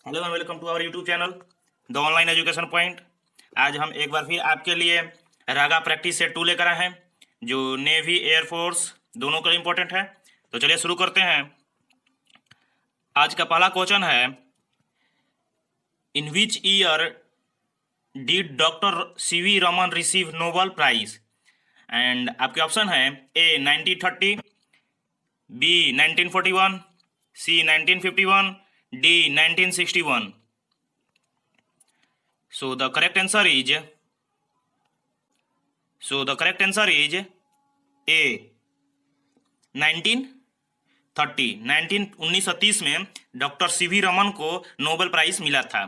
Hello and welcome to our YouTube channel the online education point. आज हम एक बार फिर आपके लिए रागा प्रैक्टिस सेट 2 लेकर आए हैं, जो नेवी एयरफोर्स दोनों के लिए इम्पोर्टेंट है। तो चलिए शुरू करते हैं। आज का पहला क्वेश्चन है, in which year did doctor CV Raman receive Nobel prize? And आपके ऑप्शन है A 1930, B 1941, C 1951, D 1961। So the correct answer is A 1930। 1930 में डॉक्टर सीवी रमन को नोबेल प्राइज मिला था।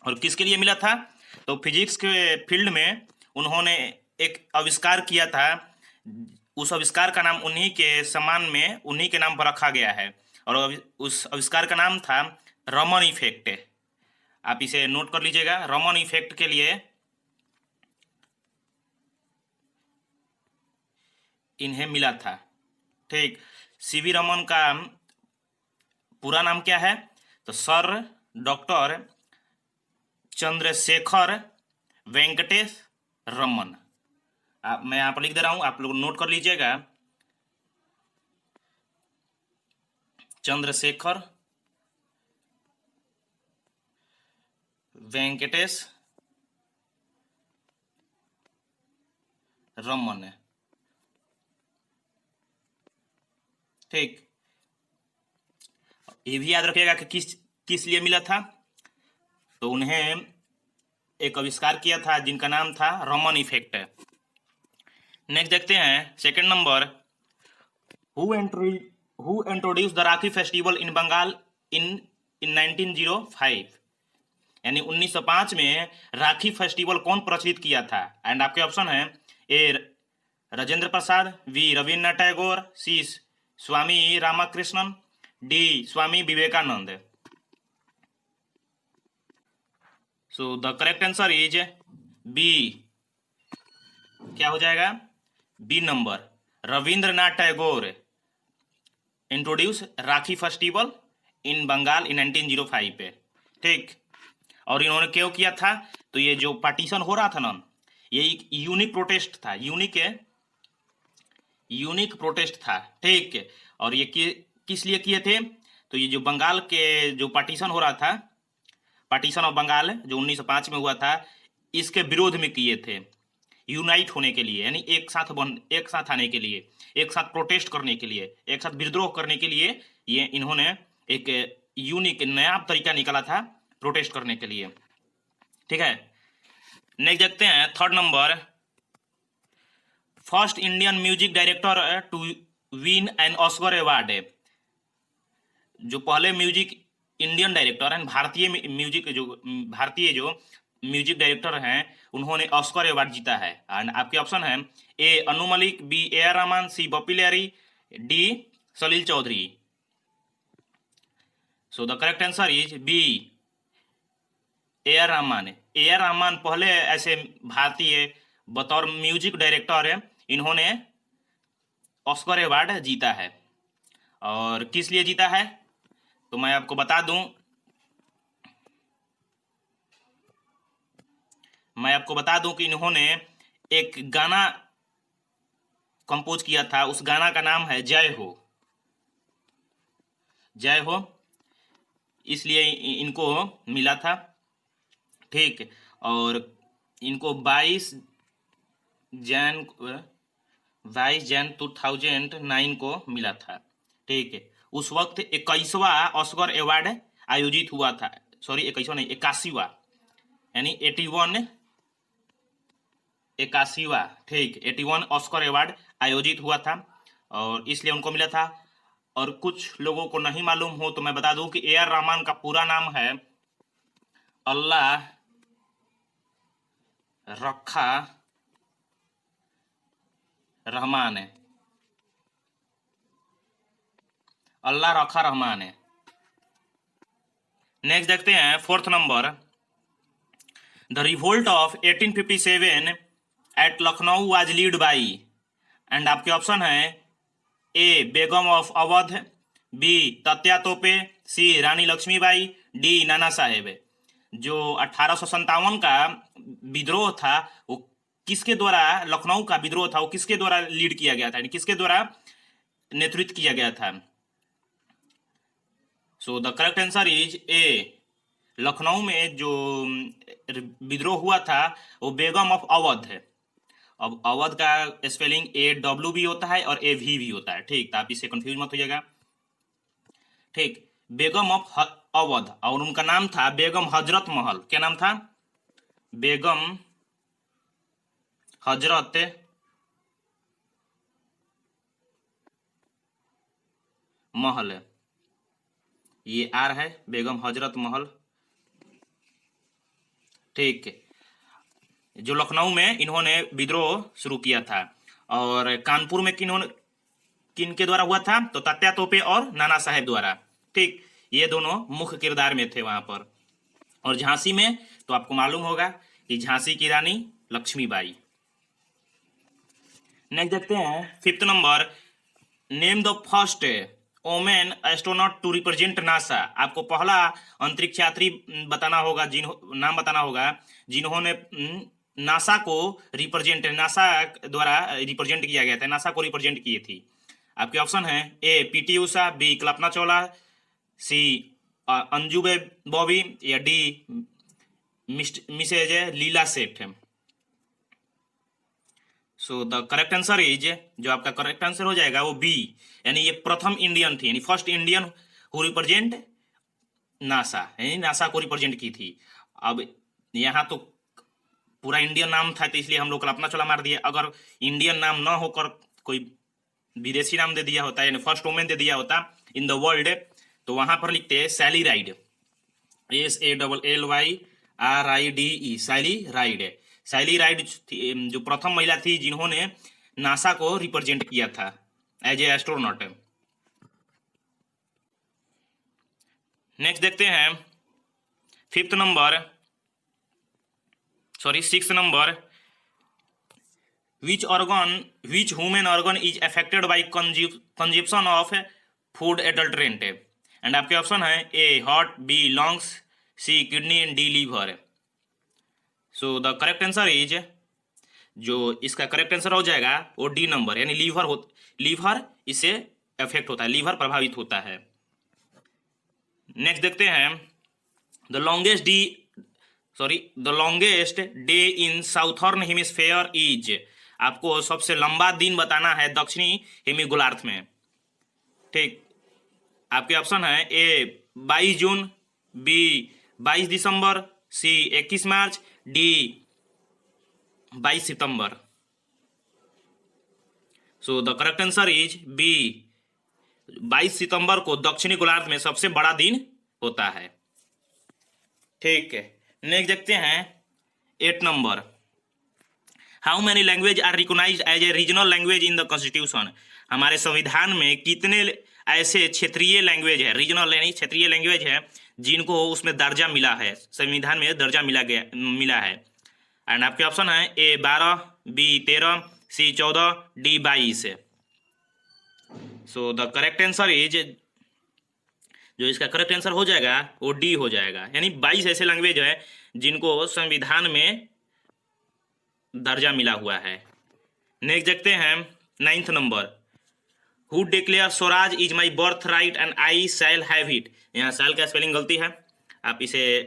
और किसके लिए मिला था? तो फिजिक्स के फील्ड में उन्होंने एक आविष्कार किया था। उस आविष्कार का नाम उन्हीं के सम्मान में उन्हीं के नाम पर रखा गया है, और उस आविष्कार का नाम था रमन इफेक्ट। आप इसे नोट कर लीजिएगा। रमन इफेक्ट के लिए इन्हें मिला था। ठीक, सीवी रमन का पूरा नाम क्या है? तो सर डॉक्टर चंद्रशेखर वेंकटेश रमन। मैं यहाँ पर लिख दे रहा हूँ, आप लोग नोट कर लीजिएगा। चंद्रशेखर वेंकटेश रमन। ठीक, ये भी याद रखिएगा कि किस लिए मिला था। तो उन्हें एक आविष्कार किया था जिनका नाम था रमन इफेक्ट। नेक्स्ट देखते हैं second number, who introduce the rakhi festival in Bengal in 1905? यानी 1905 में राखी फेस्टिवल कौन प्रचलित किया था? एंड आपके ऑप्शन है A Rajendra Prasad, B Rabindranath Tagore, C Swami Ramakrishnan, D Swami Vivekananda. So the correct answer is B. क्या हो जाएगा? B number, Rabindranath Tagore introduce rakhi festival in Bengal in 1905 पे। ठीक, और इन्होंने क्यों किया था? तो ये जो पार्टीशन हो रहा था ना, ये एक यूनिक प्रोटेस्ट था। यूनिक प्रोटेस्ट था। ठीक, और ये किस लिए किए थे? तो ये जो बंगाल के जो पार्टीशन हो रहा था, पार्टीशन ऑफ बंगाल जो 1905 में हुआ था, इसके विरोध में किए थे। यूनाइट होने के लिए, यानी एक साथ आने के लिए, एक साथ प्रोटेस्ट करने के लिए, एक साथ विद्रोह करने के लिए ये इन्होंने एक यूनिक नया तरीका निकाला था प्रोटेस्ट करने के लिए। ठीक है, नेक्स्ट देखते हैं third number, first Indian music director to win an Oscar award. जो पहले इंडियन डायरेक्टर हैं, भारतीय जो म्यूजिक डायरेक्टर हैं, उन्होंने ऑस्कर अवार्ड जीता है। एंड आपके ऑप्शन है A Anu Malik, B A R Rahman, C Bappi Lahiri, D Salil Chowdhury. So the correct answer is B A R Rahman. A R Rahman पहले ऐसे भारतीय बतौर म्यूजिक डायरेक्टर है, इन्होंने ऑस्कर अवार्ड जीता है। और किस लिए जीता है? तो मैं आपको बता दूं कि इन्होंने एक गाना कंपोज किया था। उस गाना का नाम है जय हो। जय हो, इसलिए इनको मिला था। ठीक, और इनको 22 जन 2009 को मिला था। ठीक है, उस वक्त 21वां ऑस्कर अवार्ड आयोजित हुआ था। सॉरी, 21वां नहीं, 81वां, यानी 81वां। ठीक, 81 ऑस्कर अवार्ड आयोजित हुआ था, और इसलिए उनको मिला था। और कुछ लोगों को नहीं मालूम हो तो मैं बता दूं कि ए आर रहमान का पूरा नाम है अल्लाह रखा रहमान है। अल्लाह रखा रहमान है। नेक्स्ट देखते हैं fourth number, the revolt of 1857 at Lucknow was lead by. And आपके ऑप्शन है A Begum of Awadh, B Tatya Tope, C Rani Lakshmibai, D Nana Saheb. जो 1857 का विद्रोह था वो किसके द्वारा, लखनऊ का विद्रोह था वो किसके द्वारा लीड किया गया था, यानी किसके द्वारा नेतृत्व किया गया था। सो द करेक्ट आंसर इज ए। लखनऊ में जो विद्रोह हुआ था वो बेगम ऑफ अवध है। अब अवध का स्पेलिंग AW भी होता है और AV भी होता है, ठीक, तो आप इससे कंफ्यूज मत होइएगा। ठीक, बेगम ऑफ अवध, और उनका नाम था बेगम हजरत महल। क्या नाम था? बेगम हजरत महल, ये आर है, बेगम हजरत महल। ठीक, जो लखनऊ में इन्होंने विद्रोह शुरू किया था। और कानपुर में किन के द्वारा हुआ था? तो तात्या तोपे और नाना साहेब द्वारा। ठीक, ये दोनों मुख्य किरदार में थे वहां पर। और झांसी में तो आपको मालूम होगा कि झांसी की रानी लक्ष्मीबाई। नेक्स्ट देखते हैं 5th number, name the first woman astronaut to represent NASA. आपको पहला अंतरिक्ष यात्री बताना होगा, नाम बताना होगा जिन्होंने नासा को रिप्रेजेंट, नासा द्वारा रिप्रेजेंट किया गया था, नासा को रिप्रेजेंट किए थी। आपके ऑप्शन है ए PT उषा, बी कल्पना चावला, सी अंजू बॉबी, या डी मिसेज लीला सेठ। सो द करेक्ट आंसर इज, जो आपका करेक्ट आंसर हो जाएगा वो बी, यानी ये प्रथम इंडियन थी, यानी first Indian who represent NASA, यानी नासा को रिप्रेजेंट की थी। अब यहाँ तो पूरा इंडियन नाम था तो इसलिए हम लोग कल्पना चावला मार दिए। अगर इंडियन नाम ना होकर कोई विदेशी नाम दे दिया होता, यानी फर्स्ट वुमेन दे दिया होता इन द वर्ल्ड, तो वहां पर लिखते हैं सैली राइड, SALLYRIDE, सैली राइड। सैली राइड जो प्रथम महिला थी जिन्होंने नासा को रिप्रेजेंट किया था एज ए एस्ट्रोनॉट। नेक्स्ट देखते हैं 6th number, which human organ is affected by consumption of food adulterant। And आपके ऑप्शन है A heart, B lungs, C kidney and D liver. So the correct answer is, जो इसका correct answer हो जाएगा वो D number, यानी liver इससे affect होता है, लीवर प्रभावित होता है। नेक्स्ट देखते हैं the longest day in southern hemisphere is. आपको सबसे लंबा दिन बताना है दक्षिणी हेमिगोलार्ध में। ठीक, आपके ऑप्शन है A 22 June, B 22 December, C 21 March, D 22 September. So the correct answer is B, 22 सितंबर को दक्षिणी गोलार्ध में सबसे बड़ा दिन होता है। ठीक है, नेक्स्ट देखते हैं 8 number, how many language are recognized as a regional language in the constitution. हमारे संविधान में कितने ऐसे क्षेत्रीय लैंग्वेज है, रीजनल यानी क्षेत्रीय लैंग्वेज है, जिनको उसमें दर्जा मिला है, संविधान में दर्जा मिला है। एंड आपके ऑप्शन है A 12, B 13, C 14, D 22। So the correct answer is, जो इसका करेक्ट आंसर हो जाएगा वो डी हो जाएगा, यानी 22 ऐसे लैंग्वेज है जिनको संविधान में दर्जा मिला हुआ है। नेक्स्ट देखते हैं 9th number, who declare Swaraj is my birth right and I shall have it. यहाँ शैल का स्पेलिंग गलती है, आप इसे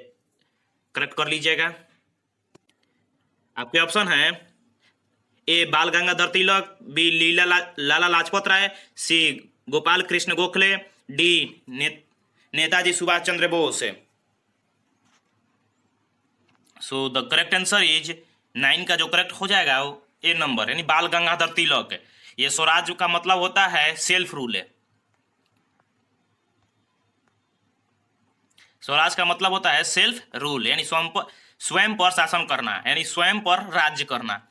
करेक्ट कर लीजिएगा। आपके ऑप्शन है A Bal Gangadhar Tilak, B Lala Lajpat Rai, C Gopal Krishna Gokhale, D Netaji Subhash Chandra Bose. So the correct answer is 9 का जो करेक्ट हो जाएगा वो ए नंबर, यानी बाल गंगाधर तिलक। ये स्वराज का मतलब होता है सेल्फ रूल। स्वराज का मतलब होता है सेल्फ रूल, यानी स्वयं पर शासन करना, यानी स्वयं पर राज्य करना।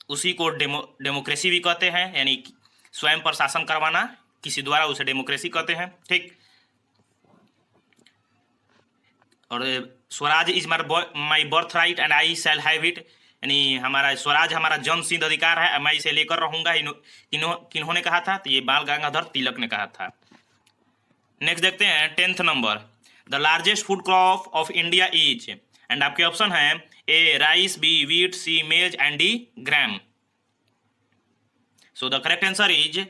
उसी को डेमोक्रेसी भी कहते हैं, यानी स्वयं पर शासन करवाना किसी द्वारा, उसे डेमोक्रेसी कहते हैं। ठीक, और Swaraj is my birth right and I shall have it, यानी हमारा स्वराज हमारा जन्म सिद्ध अधिकार है, मैं इसे लेकर रहूंगा। किन्होंने कहा था? तो ये बाल गंगाधर तिलक ने कहा था। नेक्स्ट देखते हैं 10th number, the largest food crop of India is, and आपके ऑप्शन है ए राइस, बी वीट, सी मेज and D gram. So the correct answer is,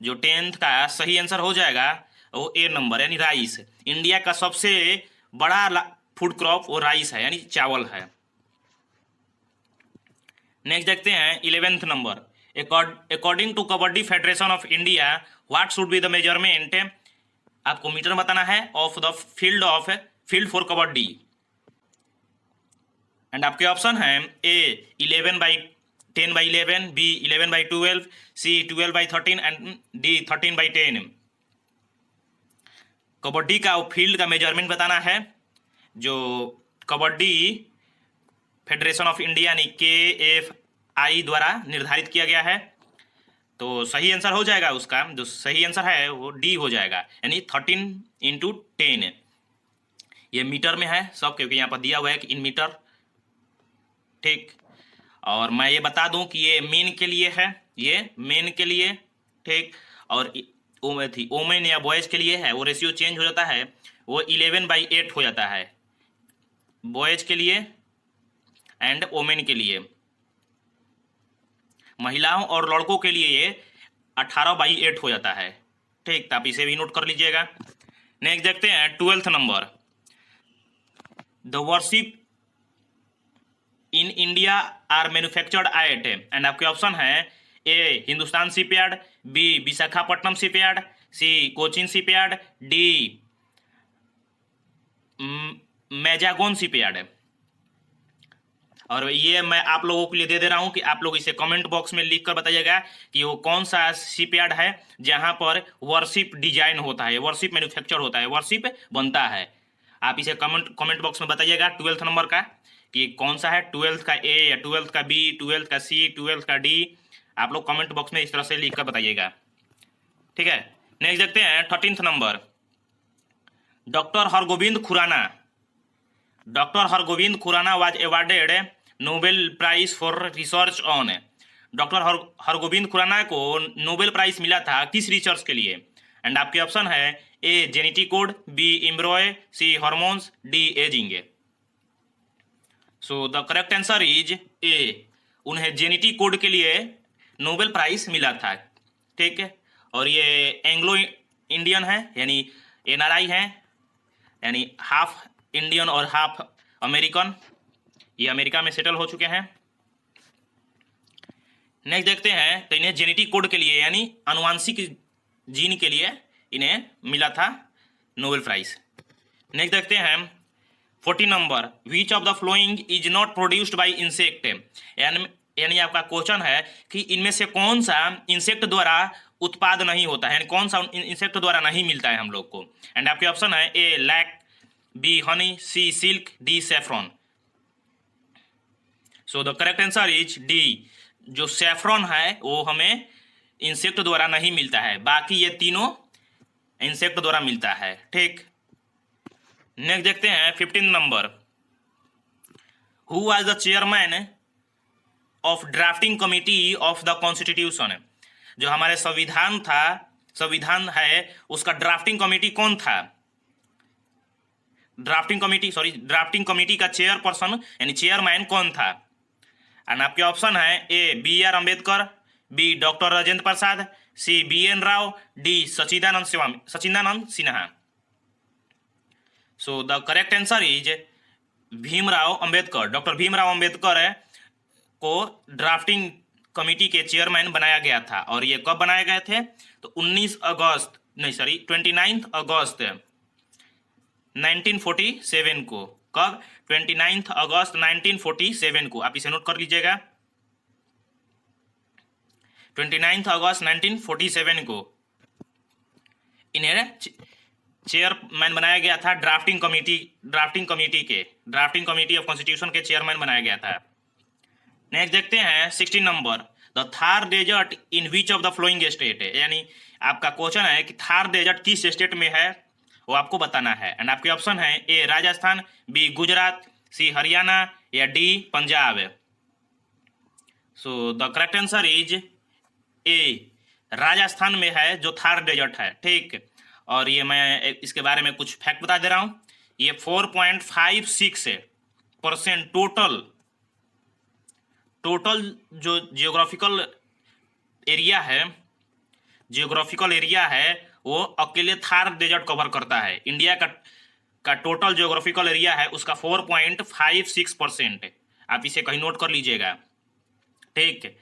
जो 10th का सही आंसर हो जाएगा वो ए नंबर, यानी राइस। इंडिया का सबसे बड़ा फूड क्रॉप वो राइस है, यानी चावल है। नेक्स्ट देखते हैं 11th number. According to Kabaddi Federation of India what should be the measurement, आपको मीटर बताना है, of the field for kabaddi. And आपके ऑप्शन है A 11/10/11, B 11/12, C 12/13 and D 13/10। Kabaddi का फील्ड का मेजरमेंट बताना है, जो कबड्डी फेडरेशन ऑफ इंडिया यानी KFI द्वारा निर्धारित किया गया है। तो सही आंसर हो जाएगा उसका, जो सही आंसर है वो डी हो जाएगा, यानी 13/10। ये मीटर में है सब, क्योंकि यहाँ पर दिया हुआ है कि इन मीटर, ठीक। और मैं ये बता दूं कि ये मेन के लिए है, ये मेन के लिए, ठीक। और ओमेन या बॉयज़ के लिए है, वो रेशियो चेंज हो जाता है, वो 11/8 हो जाता है बॉयज़ के लिए एंड ओमेन के लिए। महिलाओं और लड़कों के लिए ये 18/8 हो जाता है, ठीक। तो आप इसे भी नोट कर लीजिएगा। नेक्स्ट देखते हैं 12th number. The warship in India are manufactured at, and आपके ऑप्शन है A Hindustan shipyard, B Visakhapatnam shipyard, C Cochin shipyard, D Mazagon shipyard. और ये मैं आप लोगों के लिए दे रहा हूं कि आप लोग इसे कमेंट बॉक्स में लिख कर बताइएगा कि वो कौन सा शिपयार्ड है जहां पर वर्शिप डिजाइन होता है, वर्शिप मैन्युफैक्चर होता है, वर्शिप बनता है। आप इसे कमेंट बॉक्स में बताइएगा 12th नंबर का कि कौन सा है, 12th का ए या 12th का बी, 12th का सी, 12th का डी। आप लोग कमेंट बॉक्स में इस तरह से लिख कर बताइएगा, ठीक है। नेक्स्ट देखते हैं 13th number. Doctor Hargobind Khorana was awarded Nobel prize for research on. Doctor Hargobind Khorana को नोबेल प्राइज मिला था किस रिसर्च के लिए? एंड आपके ऑप्शन है A genetic code, B embryo, C hormones, D ageing. So the correct answer is A, उन्हें genetic code के लिए नोबेल प्राइज मिला था, ठीक है। और ये एंग्लो इंडियन है, यानी NRI है, यानी हाफ इंडियन और हाफ अमेरिकन, ये अमेरिका में सेटल हो चुके हैं। नेक्स्ट देखते हैं, तो इन्हें जेनेटिक कोड के लिए यानी आनुवांशिक जीन के लिए इन्हें मिला था नोबेल प्राइज। नेक्स्ट देखते हैं 14 number. Which of the following is not produced by insect, यानी आपका क्वेश्चन है कि इनमें से कौन सा इंसेक्ट द्वारा उत्पाद नहीं होता है, यानी कौन सा इंसेक्ट द्वारा नहीं मिलता है हम लोग को। एंड आपके ऑप्शन है A lac, B honey, C silk, D saffron. So the correct answer is D, जो सैफरॉन है वो हमें इंसेक्ट द्वारा नहीं मिलता है, बाकी ये तीनों इंसेक्ट द्वारा मिलता है, ठीक। नेक्स्ट देखते हैं 15 number. Who was the chairman of drafting committee of the constitution, जो हमारे संविधान है उसका ड्राफ्टिंग कमिटी कौन था? ड्राफ्टिंग कमिटी का चेयरपर्सन यानी चेयरमैन कौन था? एंड आपके ऑप्शन है A BR Ambedkar, B doctor Rajendra Prasad, C BN Rao, D Sachchidanand Sinha. So the correct answer is Bhimrao Ambedkar. Doctor Bhimrao Ambedkar को ड्राफ्टिंग कमिटी के चेयरमैन बनाया गया था। और ये कब बनाए गए थे? तो 29 अगस्त 1947 को। कब? 29 अगस्त 1947 को। आप इसे नोट कर लीजिएगा, 29 अगस्त 1947 को इन्हें चेयरमैन बनाया गया था ड्राफ्टिंग कमिटी ऑफ कॉन्स्टिट्यूशन के चेयरमैन बनाया गया था। नेक्स्ट देखते हैं 16 number. The Thar desert in which of the following state, यानी आपका क्वेश्चन है कि थार डेजर्ट किस स्टेट में है वो आपको बताना है। एंड आपके ऑप्शन है ए राजस्थान, बी गुजरात, सी हरियाणा या D Punjab. So the correct answer is ए, राजस्थान में है जो थार डेजर्ट है, ठीक। और ये मैं इसके बारे में कुछ फैक्ट बता दे रहा हूँ। ये 4.56% टोटल जो जियोग्राफिकल एरिया है वो अकेले थार डेजर्ट कवर करता है। इंडिया का टोटल जियोग्राफिकल एरिया है उसका 4.56%। आप इसे कहीं नोट कर लीजिएगा, ठीक।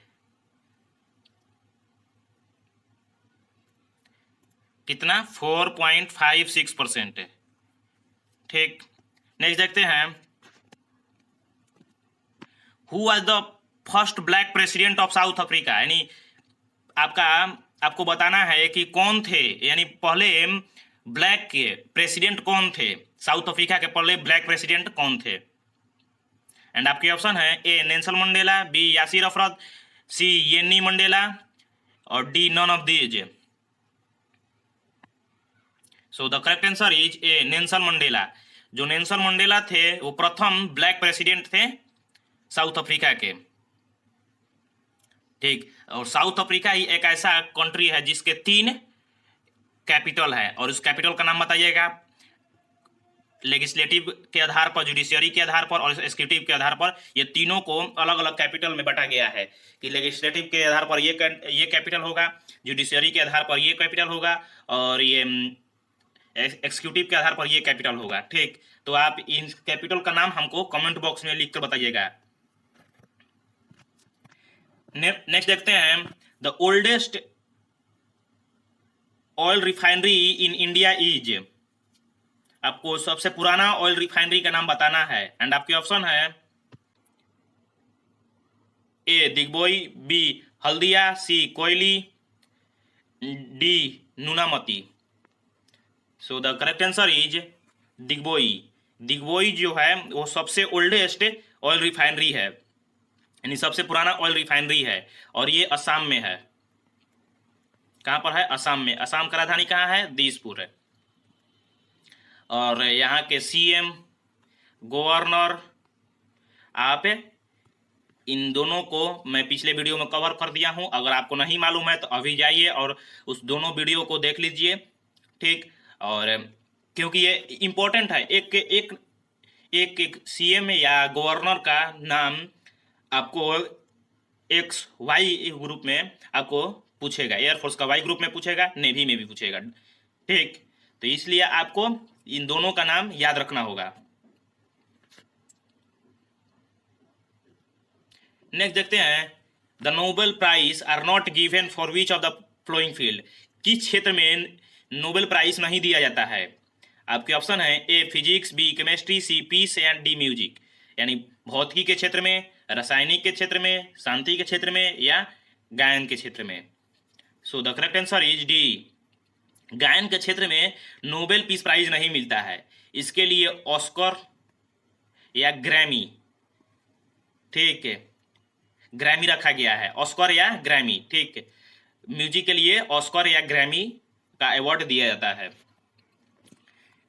कितना? 4.56% है, ठीक। नेक्स्ट देखते हैं, who was the first black president of south Africa. यानी आपको बताना है कि कौन थे, यानी पहले ब्लैक के प्रेसिडेंट कौन थे, साउथ अफ्रीका के पहले ब्लैक प्रेसिडेंट कौन थे। एंड आपके ऑप्शन है A Nelson Mandela, B Yasser अफरत, सी येनी मंडेला और D none of these. So the correct answer is A Nelson Mandela. जो नेल्सन मंडेला थे वो प्रथम ब्लैक प्रेसिडेंट थे साउथ अफ्रीका के, ठीक। और साउथ अफ्रीका ही एक ऐसा कंट्री है जिसके 3 कैपिटल है, और उस कैपिटल का नाम बताइएगा। लेजिस्लेटिव के आधार पर, जुडिशियरी के आधार पर और एग्जीक्यूटिव के आधार पर ये तीनों को अलग अलग कैपिटल में बांटा गया है कि लेजिस्लेटिव के आधार पर ये कैपिटल होगा, जुडिशियरी के आधार पर ये कैपिटल होगा और ये एग्जीक्यूटिव के आधार पर ये कैपिटल होगा, ठीक। तो आप इन कैपिटल का नाम हमको कमेंट बॉक्स में लिख कर बताइएगा। नेक्स्ट देखते हैं, the oldest oil refinery in India is. आपको सबसे पुराना ऑयल रिफाइनरी का नाम बताना है। एंड आपके ऑप्शन है A Digboi, B Haldia, C Koyali, D Noonmati. So the correct answer is Digboi. Digboi जो है वो सबसे ओल्डेस्ट ऑयल रिफाइनरी है, यानी सबसे पुराना ऑयल रिफाइनरी है, और ये असम में है। कहाँ पर है? असम में। असम का राजधानी कहाँ है? दिसपुर है। और यहाँ के सीएम, गवर्नर, आप इन दोनों को मैं पिछले वीडियो में कवर कर दिया हूँ। अगर आपको नहीं मालूम है तो अभी जाइए और उस दोनों वीडियो को देख लीजिए, ठीक। और क्योंकि ये इम्पोर्टेंट है, एक सीएम या गवर्नर का नाम आपको एक्स वाई ग्रुप में आपको पूछेगा, एयरफोर्स का वाई ग्रुप में पूछेगा, नेवी में भी पूछेगा, ठीक। तो इसलिए आपको इन दोनों का नाम याद रखना होगा। नेक्स्ट देखते हैं, the Nobel prize are not given for which of the following field. किस क्षेत्र में नोबेल प्राइज नहीं दिया जाता है? आपके ऑप्शन है A physics, B chemistry, C peace and D music. यानी भौतिकी के क्षेत्र में, रासायनिक के क्षेत्र में, शांति के क्षेत्र में या गायन के क्षेत्र में। सो the correct answer is D. गायन के क्षेत्र में नोबेल पीस प्राइज नहीं मिलता है, इसके लिए ऑस्कर या ग्रैमी, ठीक है, ग्रैमी रखा गया है, ऑस्कर या ग्रैमी, ठीक। म्यूजिक के लिए ऑस्कर या ग्रैमी का अवार्ड दिया जाता है।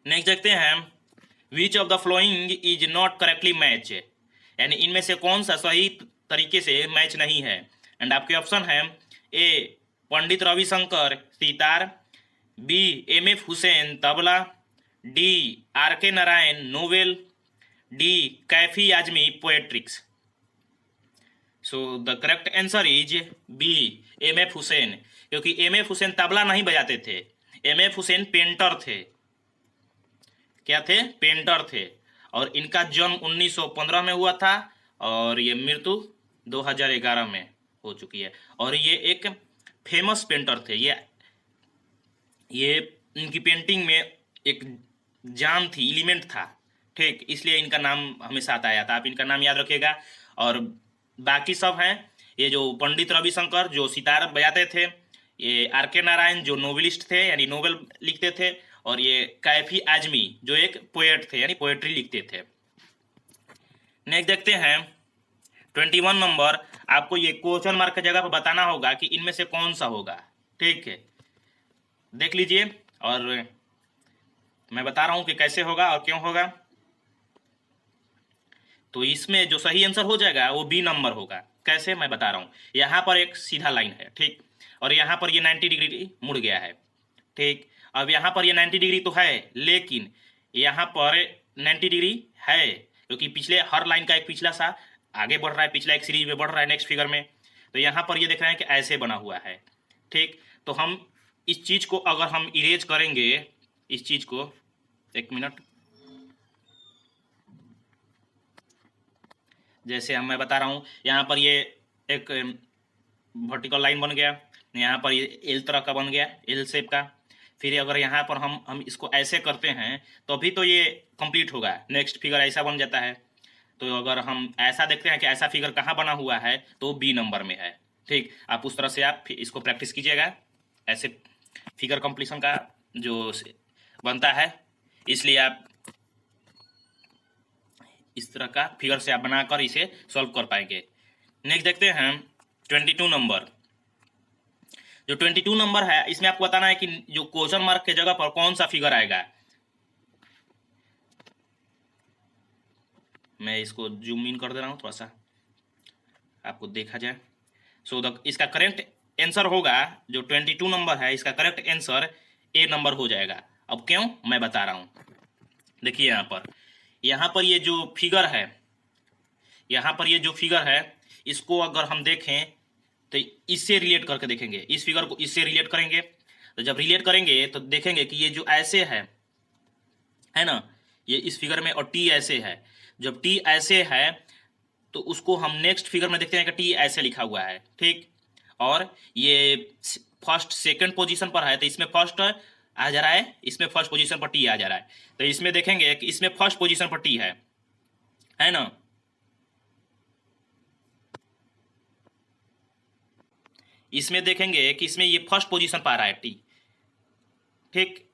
नेक्स्ट देखते हैं, विच of the following is not correctly match. यानी इनमें से कौन सा सही तरीके से मैच नहीं है। एंड आपके ऑप्शन है A Pandit Ravi Shankar sitar, B M F. Husain tabla, D R K. Narayan novel, D Kaifi Azmi poetics. So the correct answer is B M F. Husain, क्योंकि एम.एफ. हुसैन तबला नहीं बजाते थे, एम.एफ. हुसैन पेंटर थे। क्या थे? पेंटर थे। और इनका जन्म 1915 में हुआ था और ये मृत्यु 2011 में हो चुकी है। और ये एक फेमस पेंटर थे। ये इनकी पेंटिंग में एक जान थी, एलिमेंट था, ठीक। इसलिए इनका नाम हमेशा आता आया था। आप इनका नाम याद रखिएगा। और बाकी सब हैं, ये जो पंडित रविशंकर जो सितार बजाते थे, ये आर.के. नारायण जो नोवेलिस्ट थे यानी नोवेल लिखते थे, और ये कैफी आजमी जो एक पोएट थे यानी पोएट्री लिखते थे। नेक्स्ट देखते हैं 21 नंबर। आपको ये क्वेश्चन मार्क की जगह पर बताना होगा कि इनमें से कौन सा होगा, ठीक है। देख लीजिए और मैं बता रहा हूं कि कैसे होगा और क्यों होगा। तो इसमें जो सही आंसर हो जाएगा वो बी नंबर होगा। कैसे? मैं बता रहा हूँ। यहाँ पर एक सीधा लाइन है, ठीक, और यहाँ पर ये 90 डिग्री मुड़ गया है, ठीक। अब यहाँ पर ये 90 डिग्री तो है, लेकिन यहाँ पर 90 डिग्री है क्योंकि पिछले हर लाइन का एक पिछला सा आगे बढ़ रहा है, पिछला एक सीरीज में बढ़ रहा है नेक्स्ट फिगर में। तो यहाँ पर ये देख रहे हैं कि ऐसे बना हुआ है। ठीक, तो हम इस चीज़ को अगर हम इरेज करेंगे, इस चीज़ को, एक मिनट, जैसे मैं बता रहा हूँ, यहाँ पर ये एक वर्टिकल लाइन बन गया, यहाँ पर ये एल तरह का बन गया, एल शेप का। फिर अगर यहाँ पर हम इसको ऐसे करते हैं तो अभी तो ये कंप्लीट होगा, नेक्स्ट फिगर ऐसा बन जाता है। तो अगर हम ऐसा देखते हैं कि ऐसा फिगर कहाँ बना हुआ है, तो बी नंबर में है। ठीक, आप उस तरह से आप इसको प्रैक्टिस कीजिएगा, ऐसे फिगर कंप्लीशन का जो बनता है, इसलिए आप इस तरह का फिगर से आप बनाकर इसे सॉल्व कर पाएंगे। नेक्स्ट देखते हैं 22 नंबर। जो 22 नंबर है, इसमें आपको बताना है कि जो क्वेश्चन मार्क के जगह पर कौन सा फिगर आएगा। मैं इसको जूम इन कर दे रहा हूँ थोड़ा सा, आपको देखा जाए। सो इसका करेक्ट आंसर होगा, जो 22 नंबर है इसका करेक्ट आंसर ए नंबर हो जाएगा। अब क्यों, मैं बता रहा हूँ। देखिए यहाँ पर ये जो फिगर है, यहाँ पर ये जो फिगर है, इसको अगर हम देखें तो इससे रिलेट करके देखेंगे, इस फिगर को इससे रिलेट करेंगे। तो जब रिलेट करेंगे तो देखेंगे कि ये जो ऐसे है ना, ये इस फिगर में, और टी ऐसे है। जब टी ऐसे है तो उसको हम नेक्स्ट फिगर में देखते हैं कि टी ऐसे लिखा हुआ है। ठीक, और ये फर्स्ट सेकंड पोजीशन पर है, तो इसमें फर्स्ट आ जा रहा है, इसमें फर्स्ट पोजीशन पर टी आ जा रहा है। तो इसमें देखेंगे कि इसमें फर्स्ट पोजीशन पर टी है ना। इसमें देखेंगे कि इसमें ये फर्स्ट पोजीशन पर आ रहा है टी। ठीक,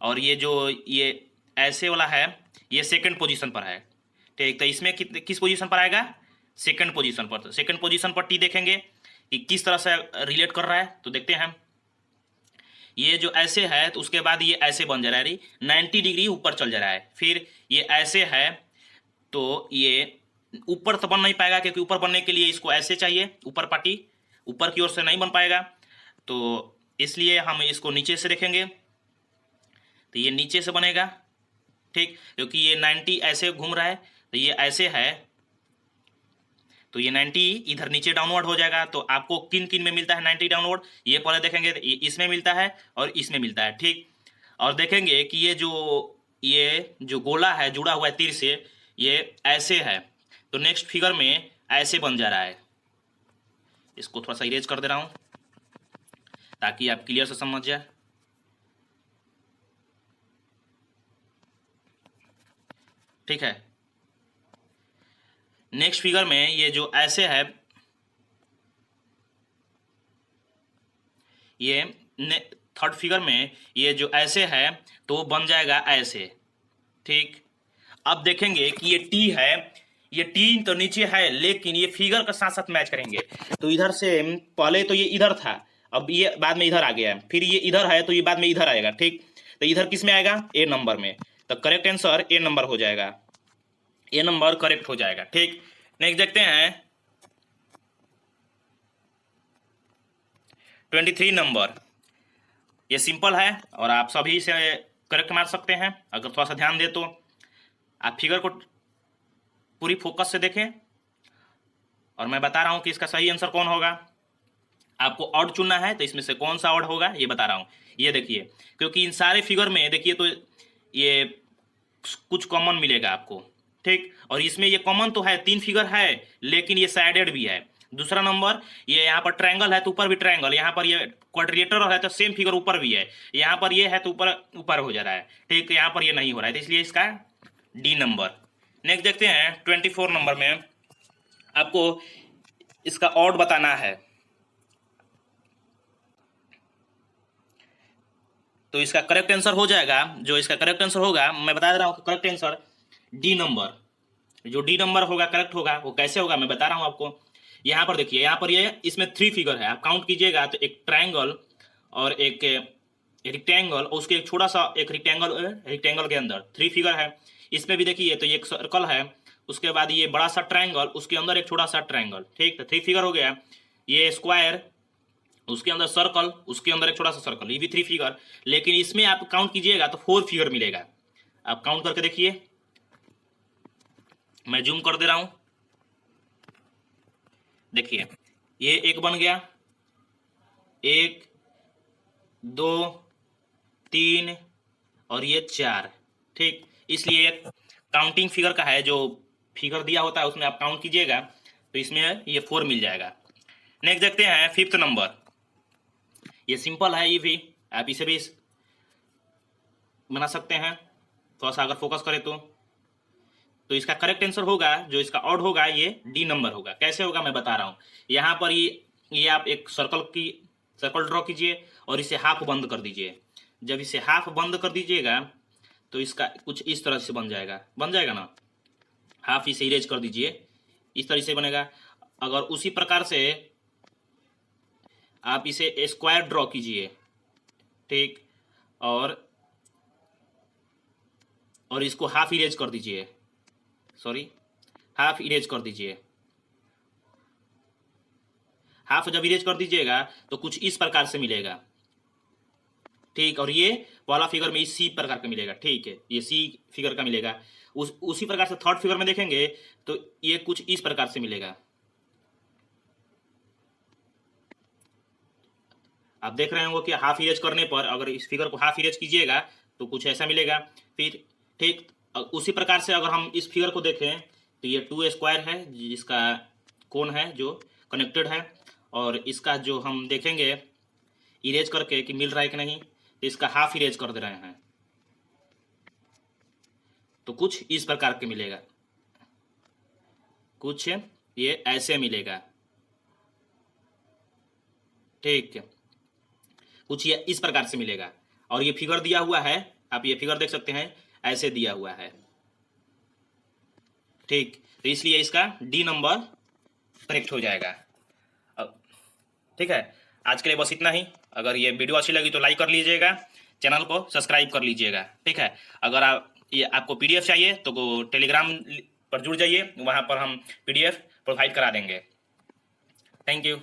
और ये जो ये ऐसे वाला है, ये सेकंड पोजीशन पर है। ठीक, तो इसमें किस पोजीशन पर आएगा, सेकंड पोजीशन पर। तो सेकंड पोजीशन पर टी देखेंगे कि किस तरह से रिलेट कर रहा है। तो देखते हैं, ये जो ऐसे है तो उसके बाद ये ऐसे बन जा रहा है, 90 डिग्री ऊपर चल जा रहा है। फिर ये ऐसे है तो ये ऊपर तो बन नहीं पाएगा, क्योंकि ऊपर बनने के लिए इसको ऐसे चाहिए, ऊपर पार्टी ऊपर की ओर से नहीं बन पाएगा। तो इसलिए हम इसको नीचे से देखेंगे, तो ये नीचे से बनेगा। ठीक, क्योंकि ये 90 ऐसे घूम रहा है, तो ये ऐसे है, तो ये 90 इधर नीचे डाउनवर्ड हो जाएगा। तो आपको किन किन में मिलता है 90 डाउनवर्ड, ये पहले देखेंगे, तो इसमें मिलता है और इसमें मिलता है। ठीक, और देखेंगे कि ये जो गोला है जुड़ा हुआ है तीर से, ये ऐसे है, तो नेक्स्ट फिगर में ऐसे बन जा रहा है। इसको थोड़ा सा इरेज कर दे रहा हूँ ताकि आप क्लियर से समझ जाए। ठीक है, नेक्स्ट फिगर में ये जो ऐसे है, ये थर्ड फिगर में ये जो ऐसे है तो बन जाएगा ऐसे। ठीक, अब देखेंगे कि ये टी है, ये टी तो नीचे है, लेकिन ये फिगर के साथ साथ मैच करेंगे। तो इधर से पहले तो ये इधर था, अब ये बाद में इधर आ गया है, फिर ये इधर है तो ये बाद में इधर आएगा। ठीक, तो इधर किस में आएगा, ए नंबर में। तो करेक्ट आंसर ए नंबर हो जाएगा, ए नंबर करेक्ट हो जाएगा। ठीक, नेक्स्ट देखते हैं 23 नंबर। ये सिंपल है और आप सभी से करेक्ट मार सकते हैं अगर थोड़ा सा ध्यान दे तो। आप फिगर को पूरी फोकस से देखें और मैं बता रहा हूं कि इसका सही आंसर कौन होगा। आपको ऑड चुनना है, तो इसमें से कौन सा ऑड होगा ये बता रहा हूं। ये देखिए, क्योंकि इन सारे फिगर में देखिए तो ये कुछ कॉमन मिलेगा आपको। ठीक, और इसमें ये कॉमन तो है, 3 फिगर है, लेकिन ये साइडेड भी है। दूसरा नंबर, ये यहाँ पर ट्रायंगल है तो ऊपर भी ट्रायंगल, यहाँ पर ये क्वाड्रिलेटरल है तो सेम फिगर ऊपर भी है, यहाँ पर ये है तो ऊपर ऊपर हो जा रहा है। ठीक, यहाँ पर ये नहीं हो रहा है, तो इसलिए इसका डी नंबर। नेक्स्ट देखते हैं 24 नंबर में, आपको इसका ऑड बताना है। तो इसका करेक्ट आंसर हो जाएगा, जो इसका करेक्ट आंसर होगा मैं बता दे रहा हूँ, करेक्ट आंसर डी नंबर। जो डी नंबर होगा करेक्ट होगा, वो कैसे होगा मैं बता रहा हूँ आपको। यहाँ पर देखिए, यहाँ पर ये इसमें 3 फिगर है, आप काउंट कीजिएगा तो एक ट्रायंगल और एक रेक्टेंगल और उसके एक छोटा सा एक रेक्टेंगल के अंदर 3 फिगर है। इसमें भी देखिए तो ये एक सर्कल है, उसके बाद ये बड़ा सा ट्रायंगल, उसके अंदर एक छोटा सा ट्रायंगल। ठीक, तो 3 फिगर हो गया। ये स्क्वायर, उसके अंदर सर्कल, उसके अंदर एक छोटा सा सर्कल, ये भी 3 फिगर, लेकिन इसमें आप काउंट कीजिएगा तो 4 फिगर मिलेगा। आप काउंट करके देखिए, मैं जूम कर दे रहा हूं, देखिए ये एक बन गया, 1 2 3 और ये 4, ठीक। इसलिए एक काउंटिंग फिगर का है, जो फिगर दिया होता है उसमें आप काउंट कीजिएगा तो इसमें ये 4 मिल जाएगा। नेक्स्ट देखते हैं 5th नंबर। ये सिंपल है, ये भी आप इसे भी बना सकते हैं, थोड़ा सा अगर फोकस करें तो इसका करेक्ट आंसर होगा, जो इसका ऑड होगा ये डी नंबर होगा। कैसे होगा मैं बता रहा हूँ। यहाँ पर ये आप एक सर्कल ड्रॉ कीजिए और इसे हाफ बंद कर दीजिए। जब इसे हाफ बंद कर दीजिएगा तो इसका कुछ इस तरह से बन जाएगा ना। हाफ इसे इरेज कर दीजिए, इस तरह से बनेगा। अगर उसी प्रकार से आप इसे स्क्वायर ड्रॉ कीजिए, ठीक, और इसको हाफ इरेज कर दीजिए, हाफ इरेज कर दीजिए। हाफ जब इरेज कर दीजिएगा तो कुछ इस प्रकार से मिलेगा, ठीक। और ये वाला फिगर में इस सी प्रकार का मिलेगा, ठीक है, ये सी फिगर का मिलेगा। उसी प्रकार से थर्ड फिगर में देखेंगे तो ये कुछ इस प्रकार से मिलेगा। आप देख रहे होंगे कि हाफ इरेज करने पर अगर इस फिगर को हाफ इरेज कीजिएगा तो कुछ ऐसा मिलेगा। फिर ठीक उसी प्रकार से अगर हम इस फिगर को देखें तो ये 2 स्क्वायर है, जिसका कोण है जो कनेक्टेड है, और इसका जो हम देखेंगे इरेज करके कि मिल रहा है कि नहीं, तो इसका हाफ इरेज कर दे रहे हैं तो कुछ इस प्रकार के मिलेगा, कुछ ये ऐसे मिलेगा, ठीक है, कुछ ये इस प्रकार से मिलेगा। और ये फिगर दिया हुआ है, आप ये फिगर देख सकते हैं, ऐसे दिया हुआ है, ठीक। तो इसलिए इसका डी नंबर करेक्ट हो जाएगा। अब ठीक है, आज के लिए बस इतना ही। अगर ये वीडियो अच्छी लगी तो लाइक कर लीजिएगा, चैनल को सब्सक्राइब कर लीजिएगा, ठीक है। अगर आपको पीडीएफ चाहिए तो टेलीग्राम पर जुड़ जाइए, वहाँ पर हम पीडीएफ प्रोवाइड करा देंगे। Thank you.